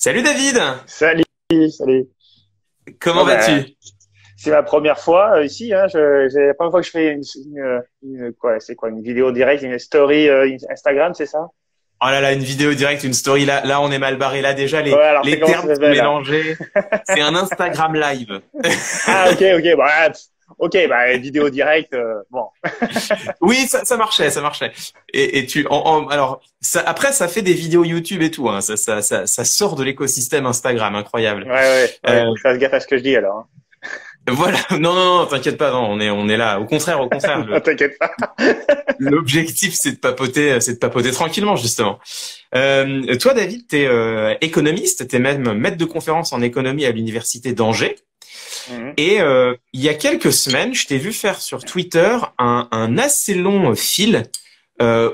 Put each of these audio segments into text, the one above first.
Salut David, Salut, salut. comment Bon ben, vas-tu? c'est ma première fois ici. Hein, c'est la première fois que je fais quoi, c'est quoi, une vidéo directe, une story Instagram, c'est ça? Oh là là, une vidéo directe, une story, là on est mal barré, là déjà Ouais, alors c'est les comment ça termes sont s'appelle là? mélangés. C'est un Instagram live. Ah ok, ok, bah, ok, bah vidéo directe, bon. Oui, ça marchait, ça marchait. Et tu, alors, après ça fait des vidéos YouTube et tout, hein, ça sort de l'écosystème Instagram, incroyable. Ouais, ouais, ouais, Euh, faut que je fasse gaffe à ce que je dis alors. voilà, non, t'inquiète pas, non, on est là. Au contraire, Hein. T'inquiète pas. l'objectif c'est de papoter tranquillement justement. Toi, David, t'es économiste, t'es même maître de conférence en économie à l'université d'Angers. Mhm. Et il y a quelques semaines, je t'ai vu faire sur Twitter un assez long fil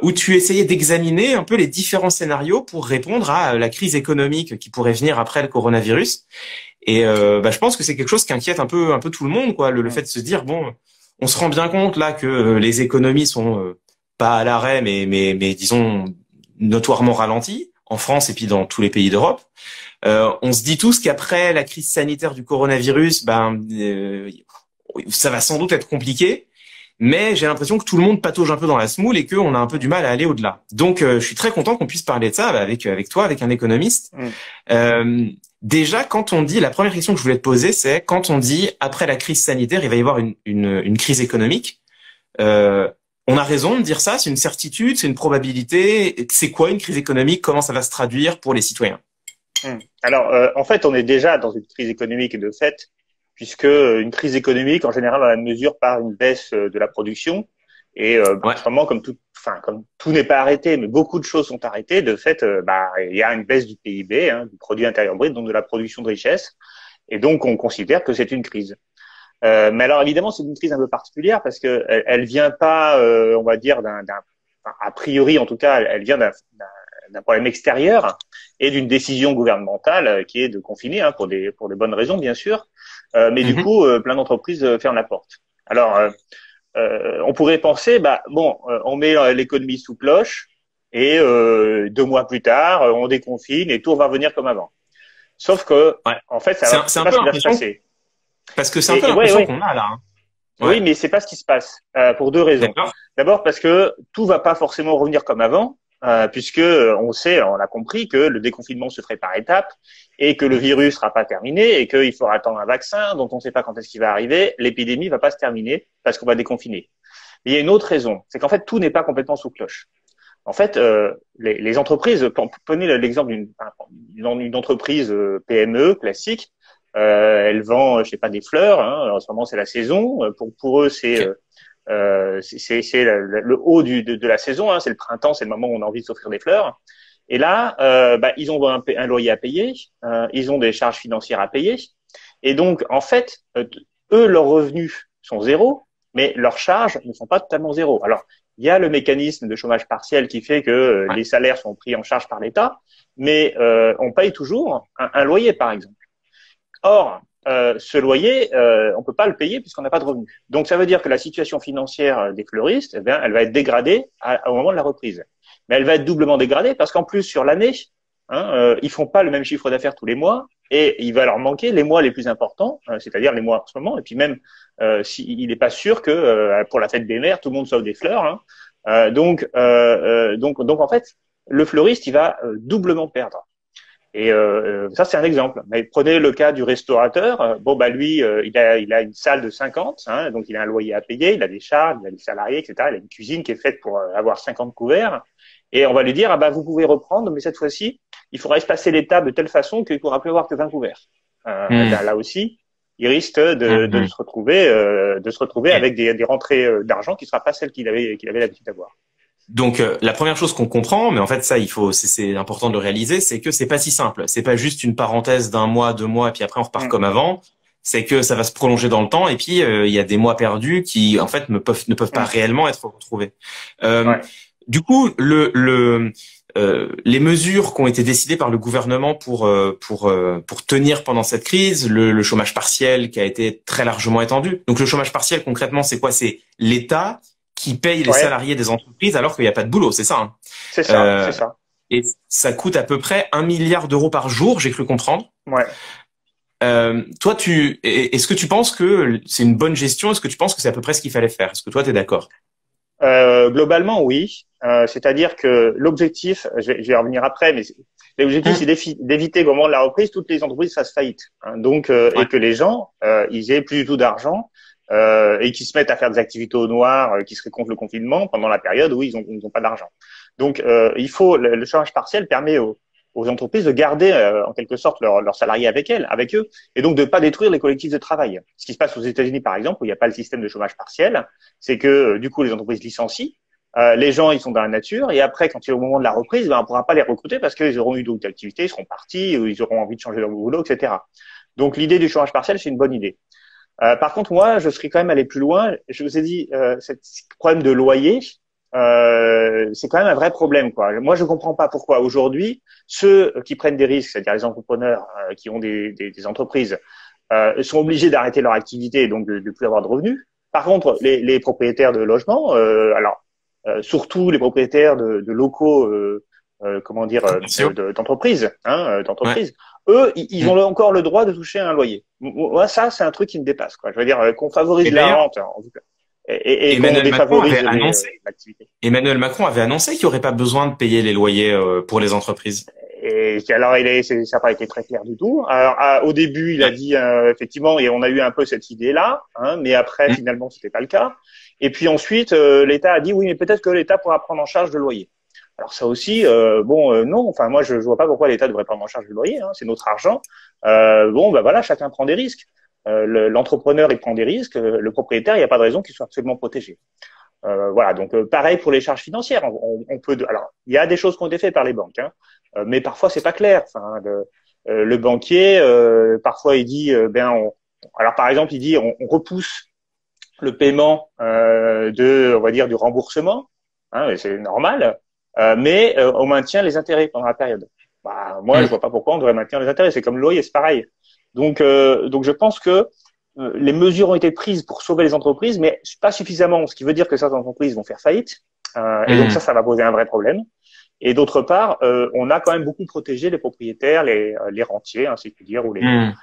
où tu essayais d'examiner un peu les différents scénarios pour répondre à la crise économique qui pourrait venir après le coronavirus. Et je pense que c'est quelque chose qui inquiète un peu tout le monde, quoi, le Mhm. fait de se dire bon, on se rend bien compte là que les économies sont pas à l'arrêt, mais disons notoirement ralenties en France et puis dans tous les pays d'Europe. On se dit tous qu'après la crise sanitaire du coronavirus, ça va sans doute être compliqué, mais j'ai l'impression que tout le monde patauge un peu dans la semoule et qu'on a un peu du mal à aller au-delà. Donc, je suis très content qu'on puisse parler de ça avec toi, avec un économiste. Mhm. Déjà, quand on dit, la première question que je voulais te poser, c'est quand on dit après la crise sanitaire, il va y avoir une crise économique. Euh, on a raison de dire ça? C'est une certitude? C'est une probabilité? C'est quoi une crise économique? Comment ça va se traduire pour les citoyens? Alors, en fait, on est déjà dans une crise économique de fait, puisque une crise économique, en général, on la mesure par une baisse de la production. Et en Ouais. ce moment, comme tout n'est pas arrêté, mais beaucoup de choses sont arrêtées, de fait, il y a une baisse du PIB, hein, du produit intérieur brut, donc de la production de richesse. Et donc, on considère que c'est une crise. Mais alors, évidemment, c'est une crise un peu particulière parce que elle vient pas, on va dire, enfin, a priori, en tout cas, elle vient d'un problème extérieur et d'une décision gouvernementale qui est de confiner, hein, pour des bonnes raisons, bien sûr. Mais du Mhm. coup, plein d'entreprises ferment la porte. Alors, on pourrait penser, on met l'économie sous cloche et 2 mois plus tard, on déconfine et tout va revenir comme avant. Sauf que, Ouais. en fait, C'est c'est un pas peu ce qui va se l'impression, passer. parce que c'est un peu Et ouais, l'impression ouais. qu'on a là, hein. Oui, Ouais. mais c'est pas ce qui se passe pour deux raisons. D'accord. D'abord parce que tout va pas forcément revenir comme avant, puisque on sait, on a compris que le déconfinement se ferait par étapes et que le virus sera pas terminé et qu'il faudra attendre un vaccin dont on ne sait pas quand est-ce qu'il va arriver. L'épidémie va pas se terminer parce qu'on va déconfiner. Mais il y a une autre raison, c'est qu'en fait tout n'est pas complètement sous cloche. En fait, les entreprises, prenez l'exemple d'une entreprise PME classique, elle vend, je sais pas, des fleurs. Hein, en ce moment, c'est la saison. Pour eux, Ok. c'est le haut de la saison. Hein, c'est le printemps, c'est le moment où on a envie de s'offrir des fleurs. Et là, ils ont un loyer à payer, ils ont des charges financières à payer. Et donc, en fait, eux, leurs revenus sont zéro, mais leurs charges ne sont pas totalement zéro. Alors, il y a le mécanisme de chômage partiel qui fait que Ouais. les salaires sont pris en charge par l'État, mais on paye toujours un loyer, par exemple. Or, ce loyer, on peut pas le payer puisqu'on n'a pas de revenus. Donc, ça veut dire que la situation financière des fleuristes, eh bien, elle va être dégradée au moment de la reprise. Mais elle va être doublement dégradée parce qu'en plus, sur l'année, hein, ils font pas le même chiffre d'affaires tous les mois et il va leur manquer les mois les plus importants, c'est-à-dire les mois en ce moment. Et puis même, il n'est pas sûr que pour la fête des mères, tout le monde sauve des fleurs. Hein. Donc, en fait, le fleuriste, il va doublement perdre. Et ça, c'est un exemple. Mais prenez le cas du restaurateur. Lui, il a une salle de 50, hein, donc il a un loyer à payer, il a des charges, il a des salariés, etc. Il a une cuisine qui est faite pour avoir 50 couverts. Et on va lui dire, vous pouvez reprendre, mais cette fois-ci, il faudra espacer les tables de telle façon qu'il ne pourra plus avoir que 20 couverts. Hmm. Là aussi, il risque Mhm. de se retrouver Et avec des rentrées d'argent qui ne sera pas celles qu'il avait l'habitude d'avoir. donc la première chose qu'on comprend, mais en fait ça il faut, c'est important de le réaliser, c'est que c'est pas si simple. C'est pas juste une parenthèse d'un mois, 2 mois, et puis après on repart Hum, comme avant. C'est que ça va se prolonger dans le temps, et puis il y a des mois perdus qui en fait ne peuvent pas hum, réellement être retrouvés. Euh, ouais. du coup, les mesures qui ont été décidées par le gouvernement pour tenir pendant cette crise, le chômage partiel qui a été très largement étendu. Donc le chômage partiel concrètement c'est quoi? C'est l'État qui paye les Ouais, salariés des entreprises alors qu'il n'y a pas de boulot, c'est ça, hein. c'est ça, c'est Euh, ça. Et ça coûte à peu près 1 milliard d'euros par jour, j'ai cru comprendre. Ouais. Toi, est-ce que tu penses que c'est une bonne gestion? Est-ce que tu penses que c'est à peu près ce qu'il fallait faire? Est-ce que toi, t'es d'accord? Globalement, oui. C'est-à-dire que l'objectif, je vais y revenir après, mais l'objectif, c'est d'éviter au moment de la reprise toutes les entreprises fassent faillite. Hein. Donc, et Ouais. que les gens, ils aient plus du tout d'argent et qu'ils se mettent à faire des activités au noir, qui seraient contre le confinement pendant la période où ils ont pas d'argent. Donc, il faut le chômage partiel permet aux entreprises de garder en quelque sorte leurs salariés avec eux, et donc de pas détruire les collectifs de travail. Ce qui se passe aux États-Unis, par exemple, où il n'y a pas le système de chômage partiel, c'est que du coup les entreprises licencient, les gens ils sont dans la nature, et après quand il est au moment de la reprise, on ne pourra pas les recruter parce qu'ils auront eu d'autres activités, ils seront partis, ou ils auront envie de changer leur boulot, etc. Donc l'idée du chômage partiel, c'est une bonne idée. Par contre, moi, je serais quand même allé plus loin. Je vous ai dit, ce problème de loyer, c'est quand même un vrai problème, quoi. Moi, je comprends pas pourquoi aujourd'hui ceux qui prennent des risques, c'est-à-dire les entrepreneurs qui ont des entreprises, sont obligés d'arrêter leur activité et donc de plus avoir de revenus. Par contre, les propriétaires de logements, surtout les propriétaires de locaux, comment dire, Commerciaux. d'entreprises, Ouais. eux, ils Mm. ont encore le droit de toucher un loyer. Moi, ça, c'est un truc qui me dépasse, quoi. Je veux dire qu'on favorise Et la d'ailleurs, rente, en tout cas, et qu'on Emmanuel Macron avait défavorise annoncé, l'activité. Emmanuel Macron avait annoncé qu'il n'y aurait pas besoin de payer les loyers pour les entreprises. Et alors, ça n'a pas été très clair du tout. Alors, au début, il a Ouais. dit effectivement, et on a eu un peu cette idée-là, hein, mais après, Mm. finalement, c'était pas le cas. Et puis ensuite, l'État a dit oui, mais peut-être que l'État pourra prendre en charge le loyer. Alors ça aussi, non. Enfin, moi, je vois pas pourquoi l'État devrait prendre en charge le loyer. Hein, c'est notre argent. Bon, bah voilà, chacun prend des risques. L'entrepreneur, il prend des risques. Le propriétaire, il n'y a pas de raison qu'il soit absolument protégé. Voilà, donc pareil pour les charges financières. On peut, alors il y a des choses qui ont été faites par les banques, hein, mais parfois c'est pas clair. Enfin, le banquier, parfois il dit, alors par exemple il dit, on repousse le paiement on va dire du remboursement, hein, et c'est normal, mais on maintient les intérêts pendant la période. Bah, moi je Mm. vois pas pourquoi on devrait maintenir les intérêts. C'est comme le loyer, c'est pareil. Donc je pense que les mesures ont été prises pour sauver les entreprises, mais pas suffisamment, ce qui veut dire que certaines entreprises vont faire faillite. Et donc Mm. ça va poser un vrai problème. Et d'autre part, on a quand même beaucoup protégé les propriétaires, les rentiers, hein, si je puis dire, ou Mm.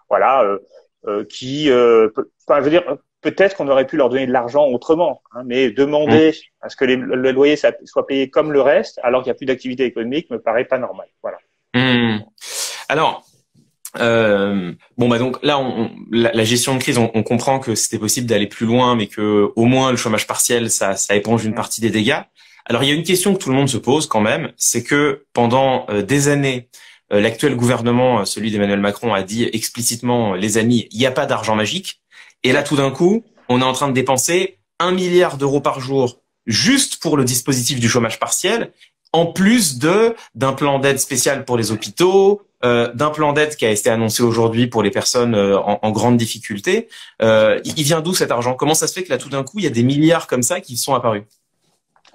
voilà, enfin, je veux dire, peut-être qu'on aurait pu leur donner de l'argent autrement, hein, mais Mm. demander à ce que le loyer soit payé comme le reste, alors qu'il n'y a plus d'activité économique, me paraît pas normal. Voilà. Mm. Alors, bon bah donc là, la gestion de crise, on comprend que c'était possible d'aller plus loin, mais que au moins le chômage partiel, ça éponge une Mm. partie des dégâts. Alors il y a une question que tout le monde se pose quand même, c'est que pendant des années, l'actuel gouvernement, celui d'Emmanuel Macron, a dit explicitement, les amis, il n'y a pas d'argent magique. Et là, Ouais. tout d'un coup, on est en train de dépenser 1 milliard d'euros par jour juste pour le dispositif du chômage partiel, en plus d'un plan d'aide spécial pour les hôpitaux, d'un plan d'aide qui a été annoncé aujourd'hui pour les personnes en grande difficulté. Il vient d'où cet argent? Comment ça se fait que là, tout d'un coup, il y a des milliards comme ça qui sont apparus?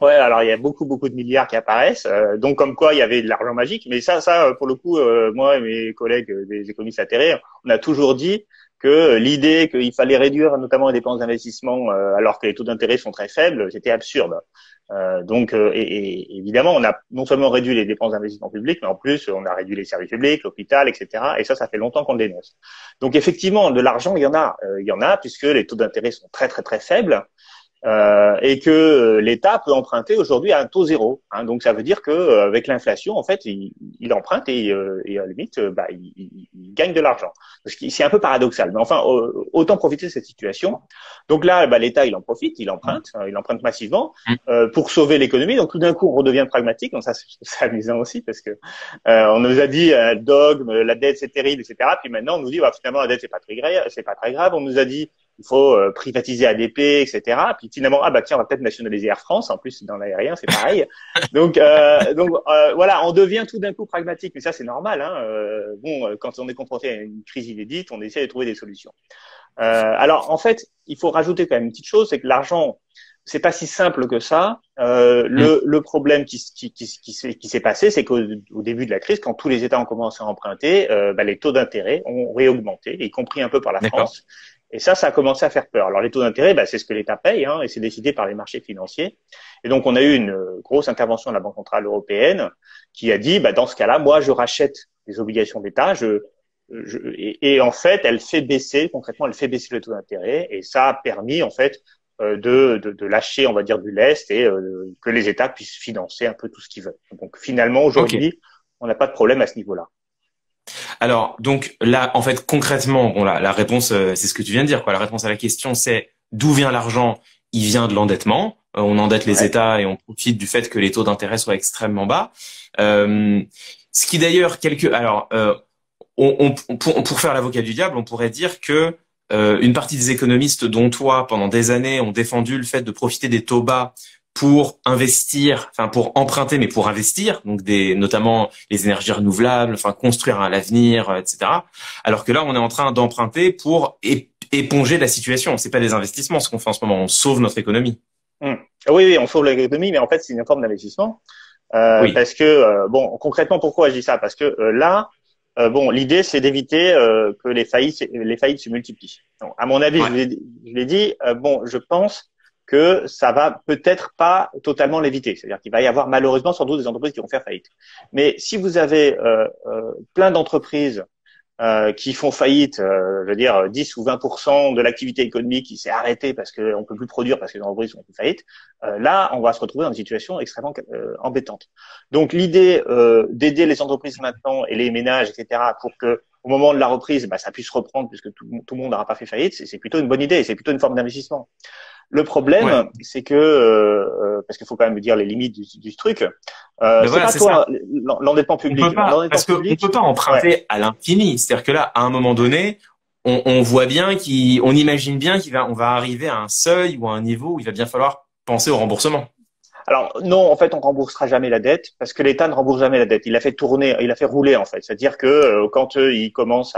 Ouais, alors il y a beaucoup de milliards qui apparaissent, donc comme quoi il y avait de l'argent magique. Mais pour le coup, moi et mes collègues des économistes atterrés, on a toujours dit que l'idée qu'il fallait réduire notamment les dépenses d'investissement alors que les taux d'intérêt sont très faibles, c'était absurde. Et évidemment, on a non seulement réduit les dépenses d'investissement public, mais en plus on a réduit les services publics, l'hôpital, etc. Et ça fait longtemps qu'on le dénonce. Donc effectivement, de l'argent, il y en a puisque les taux d'intérêt sont très faibles. Et que l'État peut emprunter aujourd'hui à un taux zéro. Hein, donc ça veut dire que avec l'inflation, en fait, il emprunte et à la limite, il gagne de l'argent. C'est un peu paradoxal, mais enfin, autant profiter de cette situation. Donc là, l'État, il emprunte massivement pour sauver l'économie. Donc tout d'un coup, on redevient pragmatique. Donc ça, c'est amusant aussi parce que on nous a dit un dogme, la dette c'est terrible, etc. Puis maintenant, on nous dit finalement la dette c'est pas très grave. On nous a dit il faut privatiser ADP, etc. Puis finalement, tiens, on va peut-être nationaliser Air France. En plus, dans l'aérien, c'est pareil. Voilà, on devient tout d'un coup pragmatique. Mais ça, c'est normal. Hein. Quand on est confronté à une crise inédite, on essaie de trouver des solutions. Alors, en fait, il faut rajouter quand même une petite chose, c'est que l'argent, c'est pas si simple que ça. Mm. Le problème qui s'est passé, c'est qu'au début de la crise, quand tous les États ont commencé à emprunter, les taux d'intérêt ont réaugmenté, y compris un peu par la D'accord. France. Et ça a commencé à faire peur. Alors les taux d'intérêt, c'est ce que l'État paye, et c'est décidé par les marchés financiers. Et donc on a eu une grosse intervention de la Banque centrale européenne qui a dit, dans ce cas-là, moi je rachète les obligations d'État, et en fait elle fait baisser le taux d'intérêt, et ça a permis en fait de lâcher, on va dire, du lest, et que les États puissent financer un peu tout ce qu'ils veulent. Donc finalement aujourd'hui, on n'a pas de problème à ce niveau-là. Alors, donc là, en fait, concrètement, bon, la réponse, c'est ce que tu viens de dire, quoi. La réponse à la question, c'est d'où vient l'argent? Il vient de l'endettement. On endette les États et on profite du fait que les taux d'intérêt soient extrêmement bas. Ce qui d'ailleurs, pour faire l'avocat du diable, on pourrait dire que une partie des économistes, dont toi, pendant des années, ont défendu le fait de profiter des taux bas pour investir, enfin pour emprunter, mais pour investir, donc notamment les énergies renouvelables, enfin construire l'avenir, etc. Alors que là, on est en train d'emprunter pour éponger la situation. C'est pas des investissements ce qu'on fait en ce moment. On sauve notre économie. Oui, on sauve l'économie, mais en fait, c'est une forme d'investissement. Oui. Parce que concrètement, pourquoi je dis ça? Parce que là, l'idée c'est d'éviter que les faillites se multiplient. Donc, à mon avis, je l'ai dit. Je pense que ça va peut-être pas totalement l'éviter. C'est-à-dire qu'il va y avoir malheureusement sans doute des entreprises qui vont faire faillite. Mais si vous avez plein d'entreprises qui font faillite, je veux dire 10 ou 20% de l'activité économique qui s'est arrêtée parce qu'on peut plus produire parce que les entreprises ont fait faillite, là on va se retrouver dans une situation extrêmement embêtante. Donc l'idée d'aider les entreprises maintenant et les ménages, etc., pour que au moment de la reprise, ça puisse reprendre puisque tout le monde n'aura pas fait faillite, c'est plutôt une bonne idée, c'est plutôt une forme d'investissement. Le problème, c'est que parce qu'il faut quand même dire les limites du truc. C'est pas toi l'endettement public. Parce qu'on peut pas emprunter à l'infini. C'est-à-dire que là, à un moment donné, on voit bien on imagine bien on va arriver à un seuil ou à un niveau où il va bien falloir penser au remboursement. Alors non, en fait, on remboursera jamais la dette parce que l'État ne rembourse jamais la dette. Il a fait tourner, il a fait rouler en fait. C'est-à-dire que quand il commence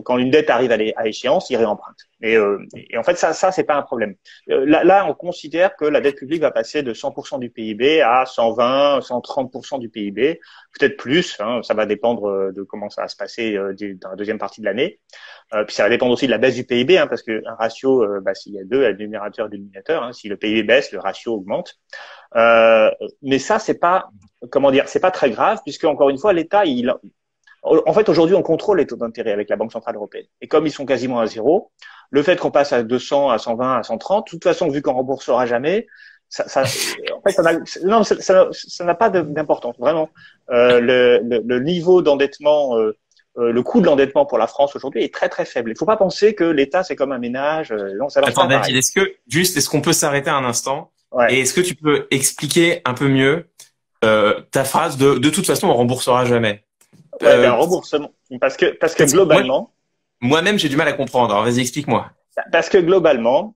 quand une dette arrive à échéance, il réemprunte. Et en fait, ça c'est pas un problème. Là, on considère que la dette publique va passer de 100% du PIB à 120, 130% du PIB, peut-être plus. Ça va dépendre de comment ça va se passer dans la deuxième partie de l'année. Puis ça va dépendre aussi de la baisse du PIB, parce que un ratio, s'il y a deux, il y a le numérateur et le dénominateur. Si le PIB baisse, le ratio augmente. Mais ça, c'est pas, c'est pas très grave, puisque encore une fois, l'État, en fait, aujourd'hui, on contrôle les taux d'intérêt avec la Banque centrale européenne. Et comme ils sont quasiment à zéro, le fait qu'on passe à 200, à 120, à 130, de toute façon, vu qu'on remboursera jamais, en fait, ça n'a pas d'importance, vraiment. Le niveau d'endettement, le coût de l'endettement pour la France aujourd'hui est très très faible. Il ne faut pas penser que l'État c'est comme un ménage. Non, ça marche pas. Attends, David, est-ce qu'on peut s'arrêter un instant? Et est-ce que tu peux expliquer un peu mieux ta phrase de toute façon on remboursera jamais? Un remboursement, parce que globalement, moi-même j'ai du mal à comprendre. Alors vas-y, explique-moi. Parce que globalement,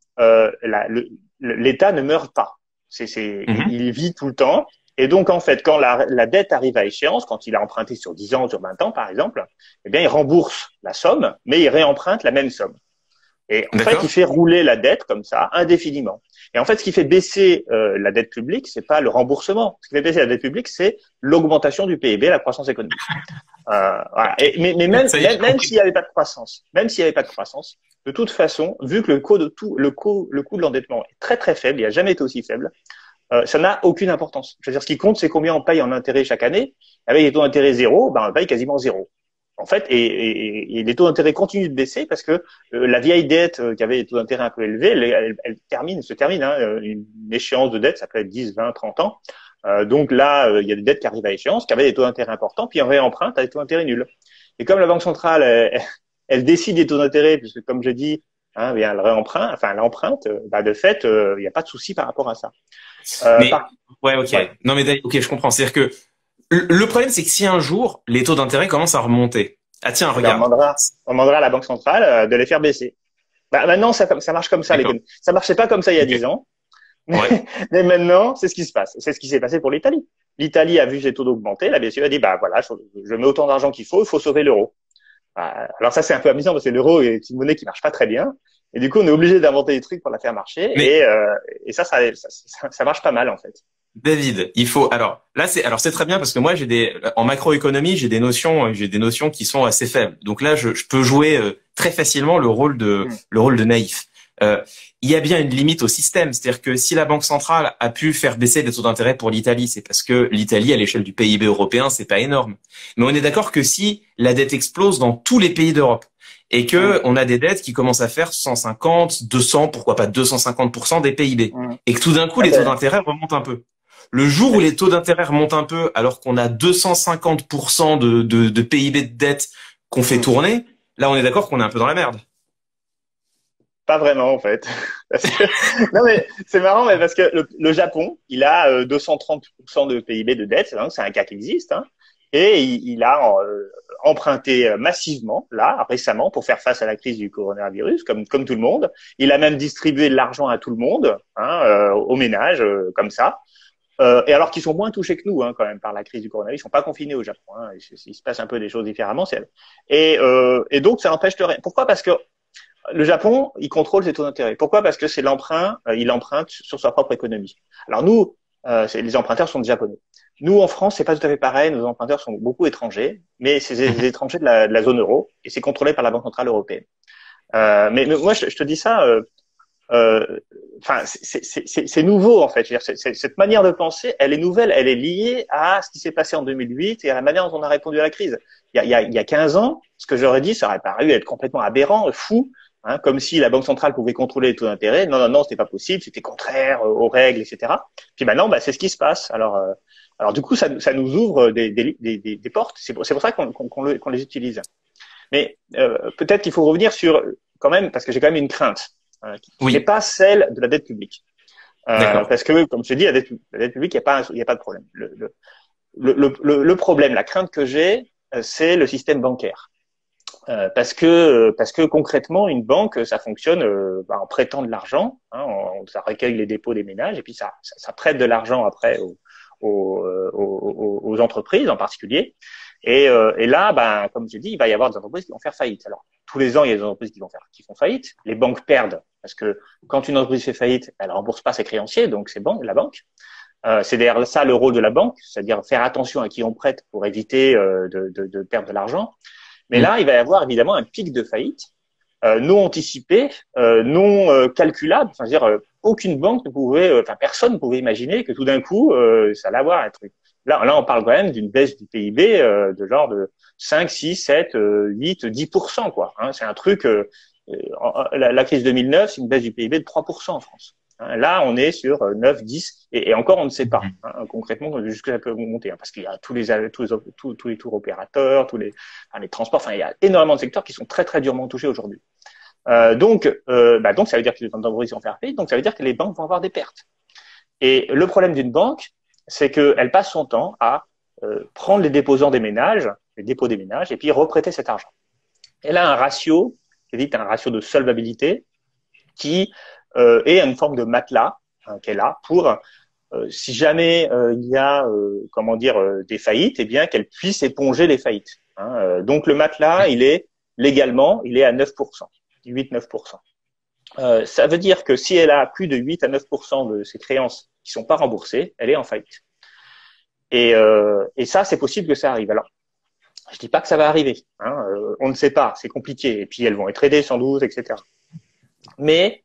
l'État ne meurt pas. Il vit tout le temps. Et donc, en fait, quand la dette arrive à échéance, quand il a emprunté sur 10 ans, sur 20 ans, par exemple, eh bien, il rembourse la somme, mais il réemprunte la même somme. Et en fait, il fait rouler la dette comme ça, indéfiniment. Et en fait, ce qui fait baisser la dette publique, c'est pas le remboursement. Ce qui fait baisser la dette publique, c'est l'augmentation du PIB, la croissance économique. Voilà. Mais même s'il n'y avait pas de croissance, de toute façon, vu que le coût de l'endettement est très très faible, il n'a jamais été aussi faible, ça n'a aucune importance. Je veux dire, ce qui compte, c'est combien on paye en intérêt chaque année. Avec les taux d'intérêt zéro, on paye quasiment zéro. En fait, et les taux d'intérêt continuent de baisser parce que la vieille dette qui avait des taux d'intérêt un peu élevés, elle se termine. Une échéance de dette, ça peut être 10, 20, 30 ans. Donc là, il y a des dettes qui arrivent à échéance, qui avaient des taux d'intérêt importants, puis on réemprunte à des taux d'intérêt nuls. Et comme la Banque centrale, elle décide des taux d'intérêt, puisque comme je dis, elle emprunte, de fait, il n'y a pas de souci par rapport à ça. Non, mais ok, je comprends. C'est-à-dire que le problème, c'est que si un jour les taux d'intérêt commencent à remonter, tiens, regarde, on demandera à la Banque centrale de les faire baisser. Maintenant, ça marche comme ça. Ça marchait pas comme ça il y a 10 ans. Mais maintenant, c'est ce qui se passe. C'est ce qui s'est passé pour l'Italie. L'Italie a vu ses taux d'augmenter. La BCE a dit, voilà, je mets autant d'argent qu'il faut sauver l'euro. Alors ça, c'est un peu amusant parce que l'euro est une monnaie qui marche pas très bien. Et du coup, on est obligé d'inventer des trucs pour la faire marcher. Et ça marche pas mal, en fait. David, c'est très bien parce que moi en macroéconomie, j'ai des notions qui sont assez faibles. Donc là, je peux jouer très facilement le rôle de naïf. Il y a bien une limite au système, c'est-à-dire que si la Banque centrale a pu faire baisser les taux d'intérêt pour l'Italie, c'est parce que l'Italie, à l'échelle du PIB européen, c'est pas énorme. Mais on est d'accord que si la dette explose dans tous les pays d'Europe et que on a des dettes qui commencent à faire 150, 200, pourquoi pas 250% des PIB, et que tout d'un coup les taux d'intérêt remontent un peu. Le jour où les taux d'intérêt remontent un peu, alors qu'on a 250% de PIB de dette qu'on fait tourner, là on est d'accord qu'on est un peu dans la merde. Pas vraiment en fait. Non mais c'est marrant, mais parce que le Japon, il a 230% de PIB de dette, donc c'est un cas qui existe, hein, et il a emprunté massivement là récemment pour faire face à la crise du coronavirus, comme tout le monde. Il a même distribué de l'argent à tout le monde, hein, aux ménages, comme ça. Et alors qu'ils sont moins touchés que nous, hein, quand même, par la crise du coronavirus. Ils sont pas confinés au Japon. Hein. Il se passe un peu des choses différemment. Et donc, ça n'empêche de rien. Pourquoi? Parce que le Japon, il contrôle ses taux d'intérêt. Pourquoi? Parce que c'est l'emprunt, il emprunte sur sa propre économie. Alors nous, les emprunteurs sont des Japonais. Nous, en France, c'est pas tout à fait pareil. Nos emprunteurs sont beaucoup étrangers, mais c'est des étrangers de la zone euro et c'est contrôlé par la Banque centrale européenne. Mais moi, je te dis ça. Enfin, c'est nouveau en fait. Je veux dire, cette manière de penser, elle est nouvelle, elle est liée à ce qui s'est passé en 2008 et à la manière dont on a répondu à la crise. Il y a 15 ans, ce que j'aurais dit, ça aurait paru être complètement aberrant, fou, hein, comme si la Banque centrale pouvait contrôler les taux d'intérêt. Non, non, non, c'était pas possible, c'était contraire aux règles, etc. Puis maintenant, bah, c'est ce qui se passe. Alors du coup, ça nous ouvre des portes. C'est pour ça qu'on les utilise. Mais peut-être qu'il faut revenir sur quand même, parce que j'ai quand même une crainte. Qui n'est pas celle de la dette publique. Parce que, comme je te dis, la dette publique, il n'y a pas de problème. Le problème, la crainte que j'ai, c'est le système bancaire. Parce que concrètement, une banque, ça fonctionne en prêtant de l'argent. Hein, ça recueille les dépôts des ménages et puis ça prête de l'argent après aux entreprises en particulier. Et là, ben, comme je dis, il va y avoir des entreprises qui vont faire faillite. Alors, tous les ans, il y a des entreprises qui font faillite. Les banques perdent parce que quand une entreprise fait faillite, elle rembourse pas ses créanciers, donc c'est la banque. C'est d'ailleurs ça le rôle de la banque, c'est-à-dire faire attention à qui on prête pour éviter de perdre de l'argent. Mais là, il va y avoir évidemment un pic de faillite non anticipé, non calculable. Enfin, dire aucune banque ne pouvait, personne ne pouvait imaginer que tout d'un coup, ça allait avoir un truc. Là, on parle quand même d'une baisse du PIB de genre de 5, 6, 7, 8, 10%, quoi. Hein, c'est un truc. La crise 2009, c'est une baisse du PIB de 3% en France. Hein, là, on est sur 9, 10, et encore, on ne sait pas concrètement jusqu'où ça peut monter, hein, parce qu'il y a tous les tours opérateurs, les transports. Enfin, il y a énormément de secteurs qui sont très très durement touchés aujourd'hui. Donc, ça veut dire que les entreprises vont faire faillite, donc ça veut dire que les banques vont avoir des pertes. Et le problème d'une banque, c'est qu'elle passe son temps à prendre les dépôts des ménages, et puis reprêter cet argent. Elle a un ratio, un ratio de solvabilité qui est une forme de matelas qu'elle a pour si jamais il y a des faillites, eh bien qu'elle puisse éponger les faillites. Hein. Donc le matelas, il est légalement, il est à 9%, 8-9%. Ça veut dire que si elle a plus de 8 à 9% de ses créances qui sont pas remboursées, elle est en faillite. Et ça, c'est possible que ça arrive. Alors, je dis pas que ça va arriver. Hein, on ne sait pas, c'est compliqué. Et puis elles vont être aidées sans doute, etc. Mais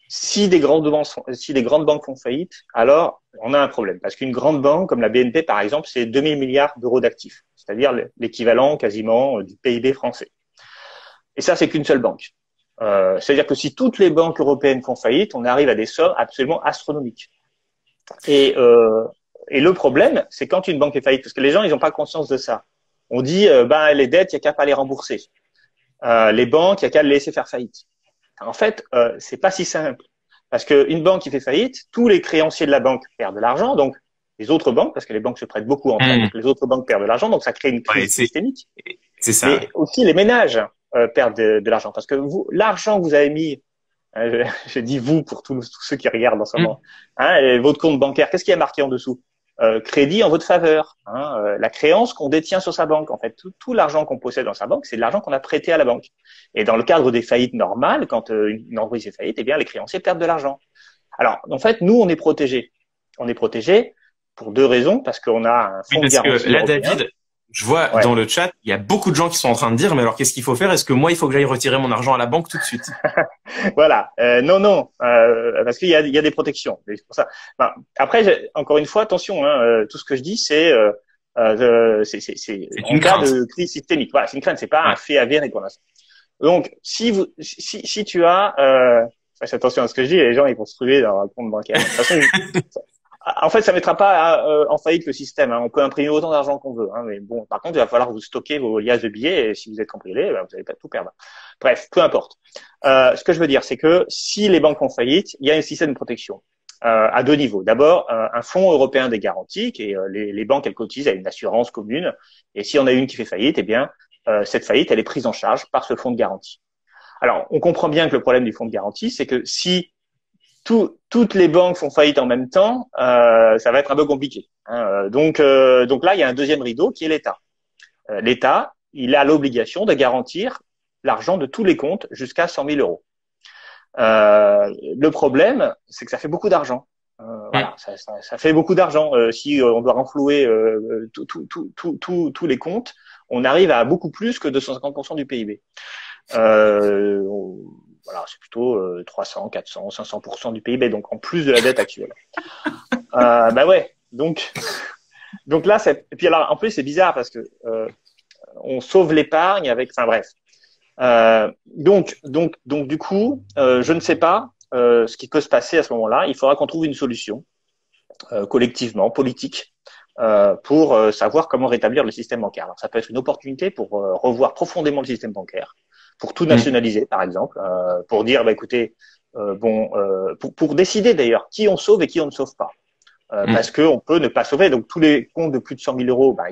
si des grandes banques font faillite, alors on a un problème. Parce qu'une grande banque comme la BNP, par exemple, c'est 2000 milliards d'euros d'actifs, c'est-à-dire l'équivalent quasiment du PIB français. Et ça, c'est qu'une seule banque. C'est-à-dire que si toutes les banques européennes font faillite, on arrive à des sommes absolument astronomiques. Et le problème, c'est quand une banque est faillite, parce que les gens, ils n'ont pas conscience de ça. On dit, les dettes, il n'y a qu'à pas les rembourser. Les banques, il n'y a qu'à les laisser faire faillite. En fait, c'est pas si simple. Parce qu'une banque qui fait faillite, tous les créanciers de la banque perdent de l'argent, donc les autres banques, parce que les banques se prêtent beaucoup entre elles, donc les autres banques perdent de l'argent, donc ça crée une crise systémique. C'est ça. Mais aussi les ménages perdent de l'argent, parce que l'argent que vous avez mis, je dis vous pour tous ceux qui regardent en ce moment, et votre compte bancaire, qu'est-ce qui est marqué en dessous? Crédit en votre faveur, la créance qu'on détient sur sa banque. En fait, tout l'argent qu'on possède dans sa banque, c'est de l'argent qu'on a prêté à la banque. Et dans le cadre des faillites normales, quand une entreprise est faillite, eh bien les créanciers perdent de l'argent. Alors, en fait, nous, on est protégés. On est protégés pour deux raisons, parce qu'on a un fonds de garantie européen. Je vois Ouais. dans le chat, il y a beaucoup de gens qui sont en train de dire, mais alors qu'est-ce qu'il faut faire? Est-ce que moi, il faut que j'aille retirer mon argent à la banque tout de suite? Voilà. Non, non, parce qu'il y a des protections. C'est pour ça. Ben, après, encore une fois, attention. Hein, tout ce que je dis, c'est C'est en une cas crainte. de crise systémique. Voilà, c'est une crainte. C'est pas un Ouais. fait avéré pour l'instant. Donc, si tu as, faites attention à ce que je dis, les gens ils vont se ruer dans un compte bancaire. De toute façon, en fait, ça mettra pas en faillite le système. Hein. On peut imprimer autant d'argent qu'on veut. Hein, mais bon, par contre, il va falloir vous stocker vos liasses de billets. Et si vous êtes cambriolé, ben, vous allez pas tout perdre. Bref, peu importe. Ce que je veux dire, c'est que si les banques font faillite, il y a un système de protection à deux niveaux. D'abord, un fonds européen des garanties, qui est, les banques elles cotisent à une assurance commune. Et si on a une qui fait faillite, eh bien, cette faillite, elle est prise en charge par ce fonds de garantie. Alors, on comprend bien que le problème du fonds de garantie, c'est que si toutes les banques font faillite en même temps, ça va être un peu compliqué. Hein. Donc là, il y a un deuxième rideau qui est l'État. L'État, il a l'obligation de garantir l'argent de tous les comptes jusqu'à 100 000 euros. Le problème, c'est que ça fait beaucoup d'argent. Voilà, ça fait beaucoup d'argent. Si on doit renflouer tous les comptes, on arrive à beaucoup plus que 250% du PIB. Voilà, c'est plutôt 300, 400, 500% du PIB, donc en plus de la dette actuelle. Bah ouais, donc là, et puis alors en plus c'est bizarre parce que on sauve l'épargne avec, enfin bref. Donc du coup, je ne sais pas ce qui peut se passer à ce moment-là. Il faudra qu'on trouve une solution collectivement, politique, pour savoir comment rétablir le système bancaire. Alors, ça peut être une opportunité pour revoir profondément le système bancaire, pour tout nationaliser, par exemple, pour dire, bah, écoutez, pour décider d'ailleurs qui on sauve et qui on ne sauve pas. Parce que on peut ne pas sauver. Donc tous les comptes de plus de 100 000 euros, bah,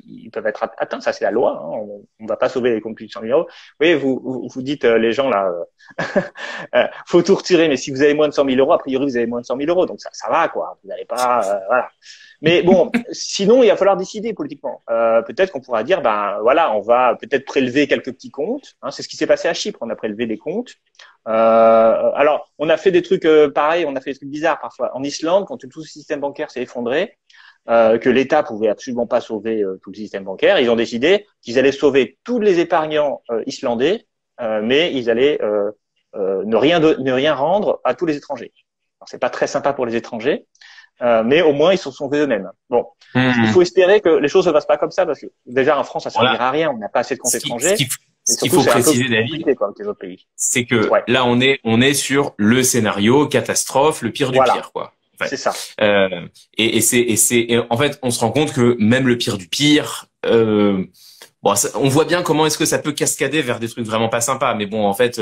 ils peuvent être atteints. Ça c'est la loi. Hein. On va pas sauver les comptes de plus de 100 000 euros. Oui, vous dites les gens là, faut tout retirer. Mais si vous avez moins de 100 000 euros, a priori vous avez moins de 100 000 euros. Donc ça va quoi. Vous n'allez pas, voilà. Mais bon, sinon il va falloir décider politiquement. Peut-être qu'on pourra dire, ben voilà, on va peut-être prélever quelques petits comptes. Hein. C'est ce qui s'est passé à Chypre. On a prélevé des comptes. Alors, on a fait des trucs pareils, on a fait des trucs bizarres parfois. En Islande, quand tout le système bancaire s'est effondré, que l'État pouvait absolument pas sauver tout le système bancaire, ils ont décidé qu'ils allaient sauver tous les épargnants islandais, mais ils allaient ne rien rendre à tous les étrangers. Alors, c'est pas très sympa pour les étrangers, mais au moins ils se sont sauvés eux-mêmes. Bon, il faut espérer que les choses ne passent pas comme ça, parce que déjà en France, ça servira à rien, on n'a pas assez de comptes étrangers. Ce qu'il faut préciser, David, c'est que là, on est sur le scénario catastrophe, le pire du pire, quoi. En fait. C'est ça. Et en fait, on se rend compte que même le pire du pire, on voit bien comment est-ce que ça peut cascader vers des trucs vraiment pas sympas. Mais bon, en fait,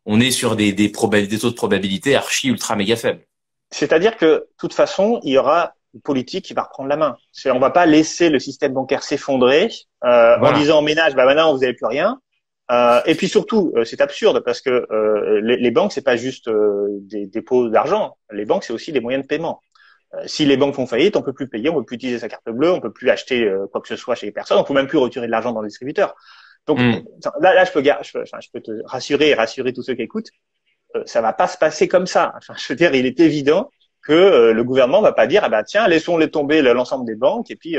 on est sur des taux de probabilité archi ultra méga faibles. C'est-à-dire que, de toute façon, il y aura une politique qui va reprendre la main. On va pas laisser le système bancaire s'effondrer en disant aux ménages, bah maintenant vous n'avez plus rien. Et puis surtout, c'est absurde parce que les banques, c'est pas juste des dépôts d'argent. Les banques, c'est aussi des moyens de paiement. Si les banques font faillite, on peut plus payer, on peut plus utiliser sa carte bleue, on peut plus acheter quoi que ce soit chez les personnes, on peut même plus retirer de l'argent dans le distributeur. Donc là, je peux te rassurer et rassurer tous ceux qui écoutent. Ça va pas se passer comme ça. Enfin, je veux dire, il est évident que le gouvernement va pas dire ah ben tiens laissons-les tomber l'ensemble des banques et puis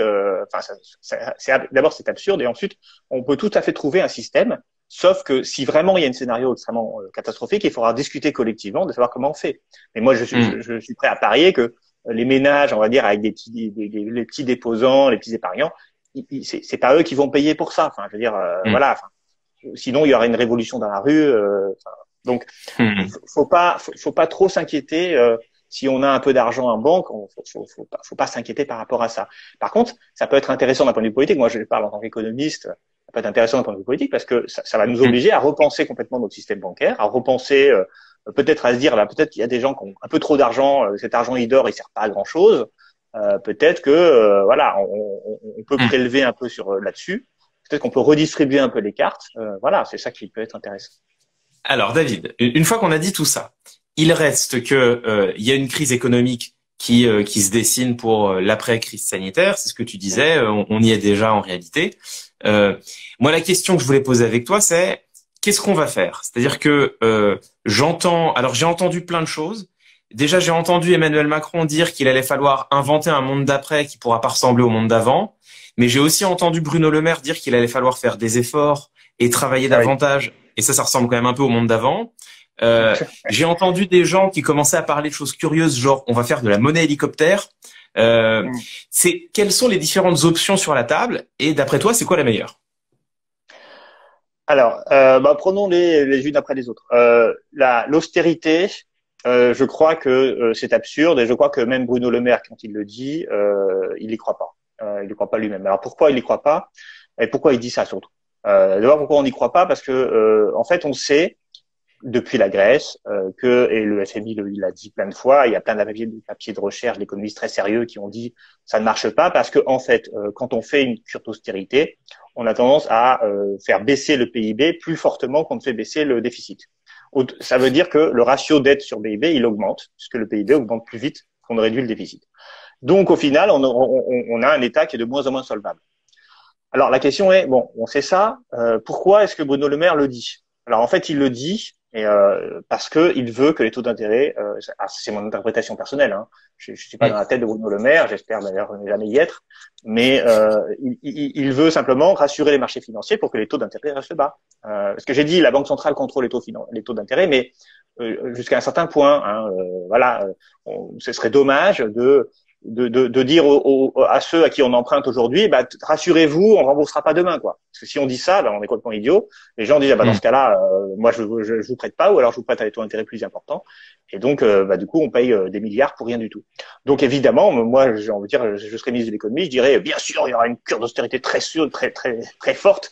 d'abord c'est absurde et ensuite on peut tout à fait trouver un système. Sauf que si vraiment il y a un scénario extrêmement catastrophique, il faudra discuter collectivement de savoir comment on fait. Mais moi, je suis prêt à parier que les ménages, on va dire, avec les petits déposants, les petits épargnants, c'est pas eux qui vont payer pour ça. Enfin, je veux dire, voilà. Enfin, sinon, il y aurait une révolution dans la rue. Donc, faut pas trop s'inquiéter. Si on a un peu d'argent en banque, faut pas s'inquiéter par rapport à ça. Par contre, ça peut être intéressant d'un point de vue politique. Moi, je parle en tant qu'économiste. Ça peut être intéressant d'un point de vue politique parce que ça va nous obliger à repenser complètement notre système bancaire, à repenser peut-être à se dire là peut-être qu'il y a des gens qui ont un peu trop d'argent, cet argent il dort, il sert pas à grand chose. Peut-être que voilà, on peut prélever un peu sur là-dessus. Peut-être qu'on peut redistribuer un peu les cartes. Voilà, c'est ça qui peut être intéressant. Alors David, une fois qu'on a dit tout ça, il reste que il y a une crise économique qui se dessine pour l'après-crise sanitaire. C'est ce que tu disais. On y est déjà en réalité. Moi, la question que je voulais poser avec toi, c'est qu'est-ce qu'on va faire? C'est-à-dire que j'ai entendu plein de choses. Déjà, j'ai entendu Emmanuel Macron dire qu'il allait falloir inventer un monde d'après qui pourra pas ressembler au monde d'avant. Mais j'ai aussi entendu Bruno Le Maire dire qu'il allait falloir faire des efforts et travailler Ah oui. davantage. Et ça ressemble quand même un peu au monde d'avant. J'ai entendu des gens qui commençaient à parler de choses curieuses, genre on va faire de la monnaie hélicoptère. Euh, Mm. Quelles sont les différentes options sur la table et d'après toi, c'est quoi la meilleure? Alors, prenons les unes après les autres. L'austérité, je crois que c'est absurde et je crois que même Bruno Le Maire, quand il le dit, il y croit pas. Il y croit pas lui-même. Alors pourquoi il y croit pas et pourquoi il dit ça surtout? D'abord, pourquoi on n'y croit pas? Parce que en fait, on sait depuis la Grèce, et le FMI il l'a dit plein de fois, il y a plein de papiers de recherche d'économistes très sérieux qui ont dit ça ne marche pas parce que en fait, quand on fait une cure d'austérité, on a tendance à faire baisser le PIB plus fortement qu'on ne fait baisser le déficit. Ça veut dire que le ratio dette sur PIB, il augmente, puisque le PIB augmente plus vite qu'on ne réduit le déficit. Donc au final, on a un État qui est de moins en moins solvable. Alors la question est, bon, on sait ça, pourquoi est-ce que Bruno Le Maire le dit? Alors en fait, il le dit parce que il veut que les taux d'intérêt, c'est mon interprétation personnelle, hein, je suis pas dans la tête de Bruno Le Maire, j'espère d'ailleurs ne jamais y être, mais il veut simplement rassurer les marchés financiers pour que les taux d'intérêt restent bas. Parce que j'ai dit, la Banque centrale contrôle les taux d'intérêt, mais jusqu'à un certain point, hein, voilà, ce serait dommage de dire à ceux à qui on emprunte aujourd'hui, bah, rassurez-vous, on remboursera pas demain, quoi. Parce que si on dit ça, bah, on est complètement idiot. Les gens disent, ah, bah, dans ce cas-là, moi, je vous prête pas, ou alors je vous prête à des taux d'intérêt plus importants. Et donc, bah, du coup, on paye des milliards pour rien du tout. Donc, évidemment, moi, j'ai envie de dire, je serais ministre de l'économie, je dirais, bien sûr, il y aura une cure d'austérité très sûre, très forte.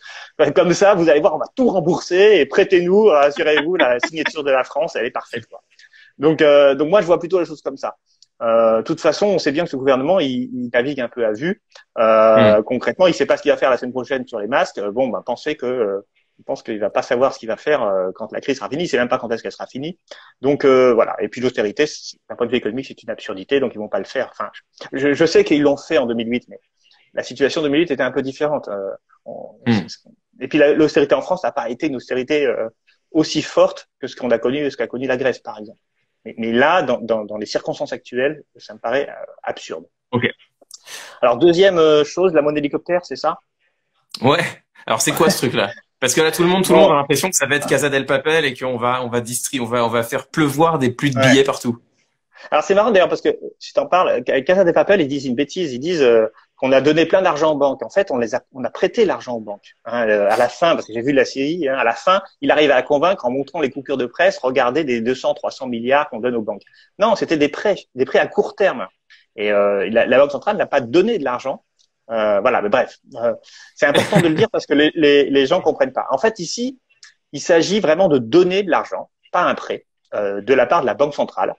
Comme ça, vous allez voir, on va tout rembourser et prêtez-nous, rassurez-vous, la signature de la France, elle est parfaite, quoi. Donc moi, je vois plutôt les choses comme ça. De toute façon, on sait bien que ce gouvernement, il navigue un peu à vue. Hmm. Concrètement, il sait pas ce qu'il va faire la semaine prochaine sur les masques. Bon, ben, il pense qu'il va pas savoir ce qu'il va faire quand la crise sera finie. Il sait même pas quand est-ce qu'elle sera finie. Donc voilà. Et puis l'austérité, d'un point de vue économique, c'est une absurdité. Donc ils vont pas le faire. Enfin, je sais qu'ils l'ont fait en 2008, mais la situation en 2008 était un peu différente. Hmm. Et puis l'austérité en France n'a pas été une austérité aussi forte que ce qu'a connu la Grèce, par exemple. Mais là, dans les circonstances actuelles, ça me paraît absurde. Ok. Alors, deuxième chose, la monnaie hélicoptère, c'est ça? Ouais. Alors c'est quoi ce truc-là? Parce que là tout le monde a Bon, l'impression que ça va être Casa del Papel et on va faire pleuvoir des pluies de ouais. billets partout. Alors, c'est marrant d'ailleurs parce que si t'en parles, Casa de Papel, ils disent une bêtise. Ils disent qu'on a donné plein d'argent aux banques. En fait, on a prêté l'argent aux banques. Hein, à la fin, parce que j'ai vu la série, hein, à la fin, il arrive à la convaincre en montrant les coupures de presse. Regardez des 200, 300 milliards qu'on donne aux banques. Non, c'était des prêts à court terme. Et la Banque centrale n'a pas donné de l'argent. Voilà, mais bref, c'est important de le dire parce que les gens comprennent pas. En fait, ici, il s'agit vraiment de donner de l'argent, pas un prêt, de la part de la Banque centrale.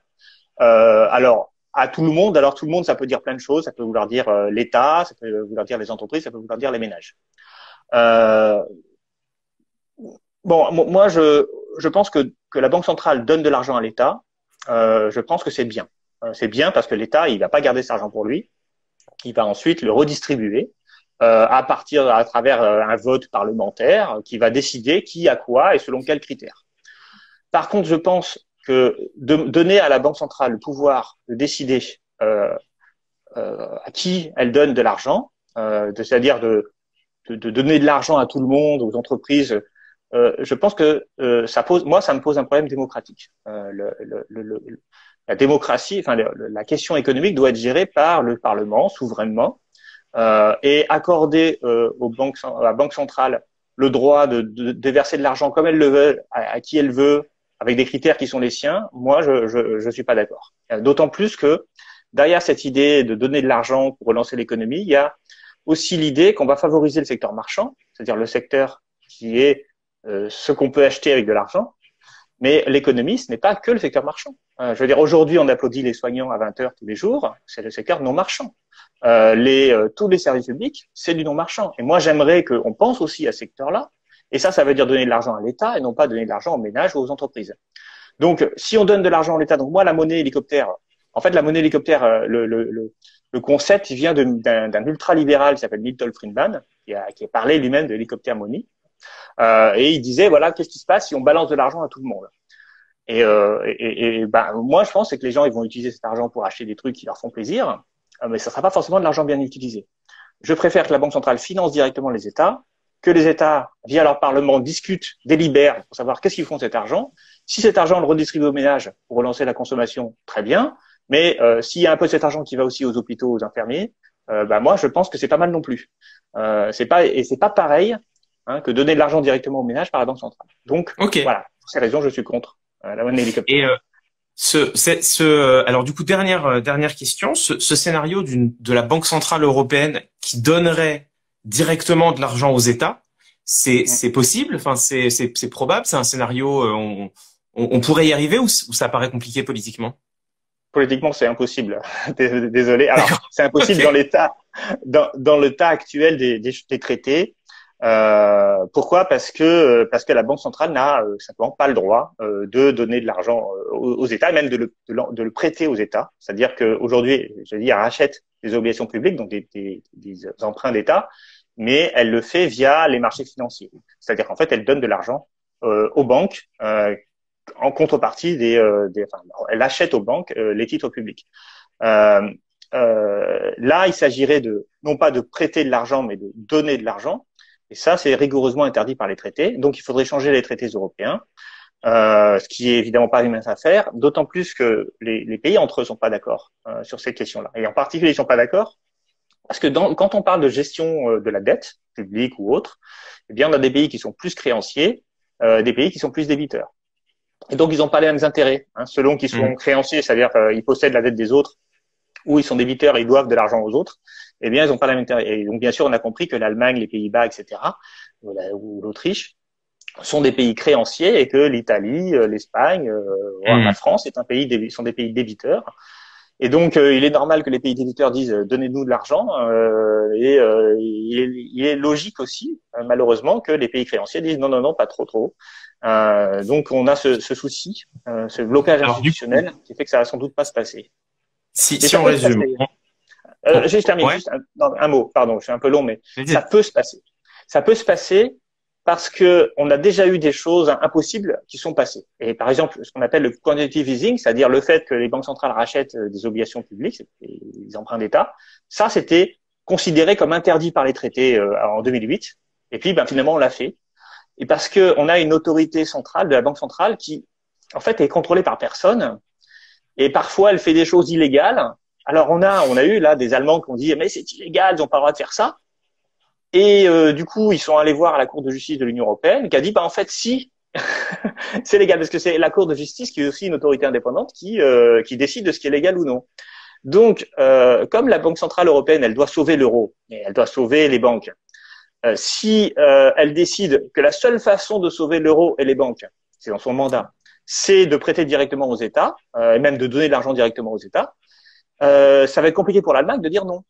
Alors, à tout le monde, alors tout le monde, ça peut dire plein de choses. Ça peut vouloir dire l'État, ça peut vouloir dire les entreprises, ça peut vouloir dire les ménages. Euh, bon, moi, je pense que la Banque centrale donne de l'argent à l'État. Je pense que c'est bien. C'est bien parce que l'État, il va pas garder cet argent pour lui. Il va ensuite le redistribuer à travers un vote parlementaire qui va décider qui a quoi et selon quels critères. Par contre, je pense que de donner à la Banque centrale le pouvoir de décider à qui elle donne de l'argent, c'est-à-dire de donner de l'argent à tout le monde, aux entreprises, je pense que ça me pose un problème démocratique. La démocratie, enfin la question économique doit être gérée par le Parlement souverainement et accorder à la Banque centrale le droit de verser de l'argent comme elle le veut, à qui elle veut, avec des critères qui sont les siens. Moi, je suis pas d'accord. D'autant plus que derrière cette idée de donner de l'argent pour relancer l'économie, il y a aussi l'idée qu'on va favoriser le secteur marchand, c'est-à-dire le secteur qui est ce qu'on peut acheter avec de l'argent. Mais l'économie, ce n'est pas que le secteur marchand. Je veux dire, aujourd'hui, on applaudit les soignants à 20 heures tous les jours, c'est le secteur non marchand. Tous les services publics, c'est du non marchand. Et moi, j'aimerais qu'on pense aussi à ce secteur-là. Et ça veut dire donner de l'argent à l'État et non pas donner de l'argent aux ménages ou aux entreprises. Donc, si on donne de l'argent à l'État, donc moi, la monnaie hélicoptère, en fait, la monnaie hélicoptère, le concept, il vient d'un ultra-libéral qui s'appelle Milton Friedman, qui a parlé lui-même de l'hélicoptère money. Et il disait, voilà, qu'est-ce qui se passe si on balance de l'argent à tout le monde? Ben, moi, je pense que les gens, ils vont utiliser cet argent pour acheter des trucs qui leur font plaisir, mais ça sera pas forcément de l'argent bien utilisé. Je préfère que la Banque centrale finance directement les États, que les États, via leur Parlement, discutent, délibèrent pour savoir qu'est-ce qu'ils font de cet argent. Si cet argent, on le redistribue aux ménages pour relancer la consommation, très bien. Mais s'il y a un peu de cet argent qui va aussi aux hôpitaux, aux infirmiers, moi, je pense que c'est pas mal non plus. C'est pas pareil que donner de l'argent directement aux ménages par la Banque centrale. Donc, voilà, pour ces raisons, je suis contre la monnaie hélicoptère. Et alors du coup, dernière question, ce scénario de la Banque centrale européenne qui donnerait directement de l'argent aux États, c'est possible, enfin c'est probable, c'est un scénario, on pourrait y arriver ou ça paraît compliqué politiquement? Politiquement, c'est impossible. Désolé. Alors, c'est impossible dans dans l'état actuel des traités. Pourquoi? Parce que la Banque centrale n'a simplement pas le droit de donner de l'argent aux États, même de le prêter aux États. C'est-à-dire qu'aujourd'hui, je dis, elle rachète des obligations publiques, donc des emprunts d'État, mais elle le fait via les marchés financiers. C'est-à-dire qu'en fait, elle donne de l'argent aux banques en contrepartie enfin, elle achète aux banques les titres publics. Là, il s'agirait non pas de prêter de l'argent, mais de donner de l'argent. Et ça, c'est rigoureusement interdit par les traités. Donc, il faudrait changer les traités européens, ce qui est évidemment pas une mince affaire, d'autant plus que les pays entre eux sont pas d'accord sur cette question-là. Et en particulier, ils sont pas d'accord parce que quand on parle de gestion de la dette publique ou autre, eh bien, on a des pays qui sont plus créanciers, des pays qui sont plus débiteurs. Et donc, ils n'ont pas les mêmes intérêts, selon qu'ils sont créanciers, c'est-à-dire qu'ils possèdent la dette des autres, ou ils sont débiteurs et ils doivent de l'argent aux autres. Eh bien, ils n'ont pas la même intérêt. Et donc, bien sûr, on a compris que l'Allemagne, les Pays-Bas, etc., ou l'Autriche, sont des pays créanciers et que l'Italie, l'Espagne, la France sont des pays débiteurs. Et donc, il est normal que les pays débiteurs disent donnez-nous de l'argent. Il est logique aussi, malheureusement, que les pays créanciers disent non, non, non, pas trop. Donc, on a ce souci, ce blocage institutionnel qui fait que ça va sans doute pas se passer. Si on résume. Je termine juste un mot, pardon, je suis un peu long, mais ça peut se passer. Ça peut se passer parce que on a déjà eu des choses impossibles qui sont passées. Et par exemple, ce qu'on appelle le quantitative easing, c'est-à-dire le fait que les banques centrales rachètent des obligations publiques, des emprunts d'État, ça c'était considéré comme interdit par les traités en 2008. Et puis, finalement, on l'a fait. Et parce que on a une autorité centrale de la Banque centrale qui, en fait, est contrôlée par personne. Et parfois, elle fait des choses illégales. Alors, on a eu là des Allemands qui ont dit mais c'est illégal, ils n'ont pas le droit de faire ça. Et du coup, ils sont allés voir à la Cour de justice de l'Union européenne, qui a dit en fait si c'est légal, parce que c'est la Cour de justice qui est aussi une autorité indépendante qui décide de ce qui est légal ou non. Donc, comme la Banque centrale européenne, elle doit sauver l'euro, et elle doit sauver les banques. Si elle décide que la seule façon de sauver l'euro et les banques, c'est dans son mandat, c'est de prêter directement aux États, et même de donner de l'argent directement aux États, ça va être compliqué pour l'Allemagne de dire non.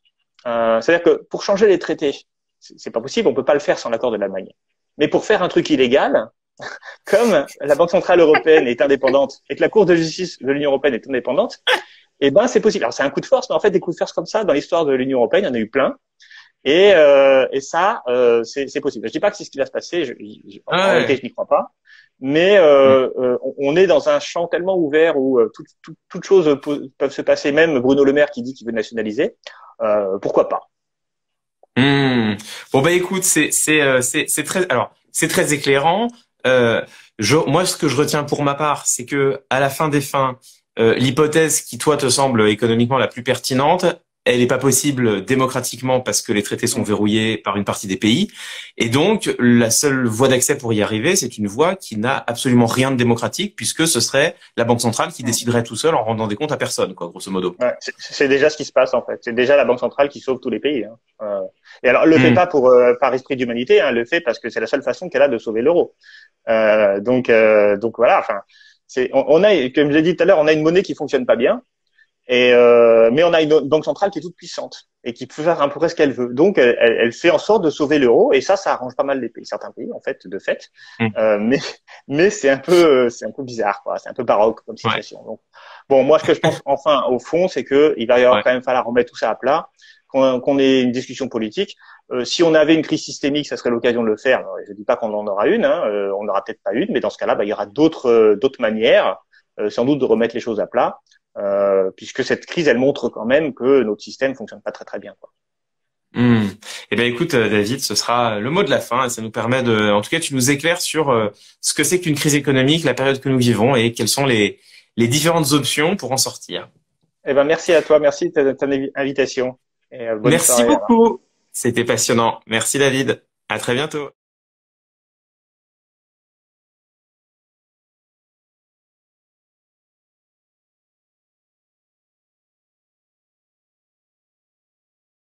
C'est-à-dire que pour changer les traités, c'est pas possible, on peut pas le faire sans l'accord de l'Allemagne. Mais pour faire un truc illégal, comme la Banque centrale européenne est indépendante et que la Cour de justice de l'Union européenne est indépendante, c'est possible. Alors c'est un coup de force, mais en fait des coups de force comme ça dans l'histoire de l'Union européenne, il y en a eu plein. Et ça, c'est possible. Je dis pas que c'est ce qui va se passer. En réalité, je n'y crois pas. Mais on est dans un champ tellement ouvert où toutes choses peuvent se passer. Même Bruno Le Maire qui dit qu'il veut nationaliser, pourquoi pas? Bon écoute, c'est très éclairant. Moi, ce que je retiens pour ma part, c'est que à la fin des fins, l'hypothèse qui toi te semble économiquement la plus pertinente, elle n'est pas possible démocratiquement parce que les traités sont verrouillés par une partie des pays. Et donc, la seule voie d'accès pour y arriver, c'est une voie qui n'a absolument rien de démocratique puisque ce serait la Banque centrale qui déciderait tout seul en rendant des comptes à personne, quoi, grosso modo. Ouais, c'est déjà ce qui se passe, en fait. C'est déjà la Banque centrale qui sauve tous les pays. Et alors, le fait pas par esprit d'humanité, le fait parce que c'est la seule façon qu'elle a de sauver l'euro. Donc voilà, enfin, on a, comme je l'ai dit tout à l'heure, on a une monnaie qui fonctionne pas bien. Mais on a une banque centrale qui est toute puissante et qui peut faire un peu ce qu'elle veut. Donc, elle fait en sorte de sauver l'euro et ça arrange pas mal les pays, certains pays en fait, de fait. Mais c'est un peu bizarre, quoi. C'est un peu baroque comme situation. Donc, bon, moi, ce que je pense, enfin, au fond, c'est que il va y avoir quand même falloir remettre tout ça à plat, qu'on ait une discussion politique. Si on avait une crise systémique, ça serait l'occasion de le faire. Je dis pas qu'on en aura une, on n'aura peut-être pas une, mais dans ce cas-là, il y aura d'autres manières, sans doute, de remettre les choses à plat. Puisque cette crise, elle montre quand même que notre système fonctionne pas très très bien, quoi. Eh ben écoute, David, ce sera le mot de la fin et ça nous permet en tout cas, tu nous éclaires sur ce que c'est qu'une crise économique, la période que nous vivons et quelles sont les différentes options pour en sortir. Eh ben, merci à toi. Merci de ton invitation. Et bonne Merci soirée. beaucoup. C'était passionnant. Merci David. À très bientôt.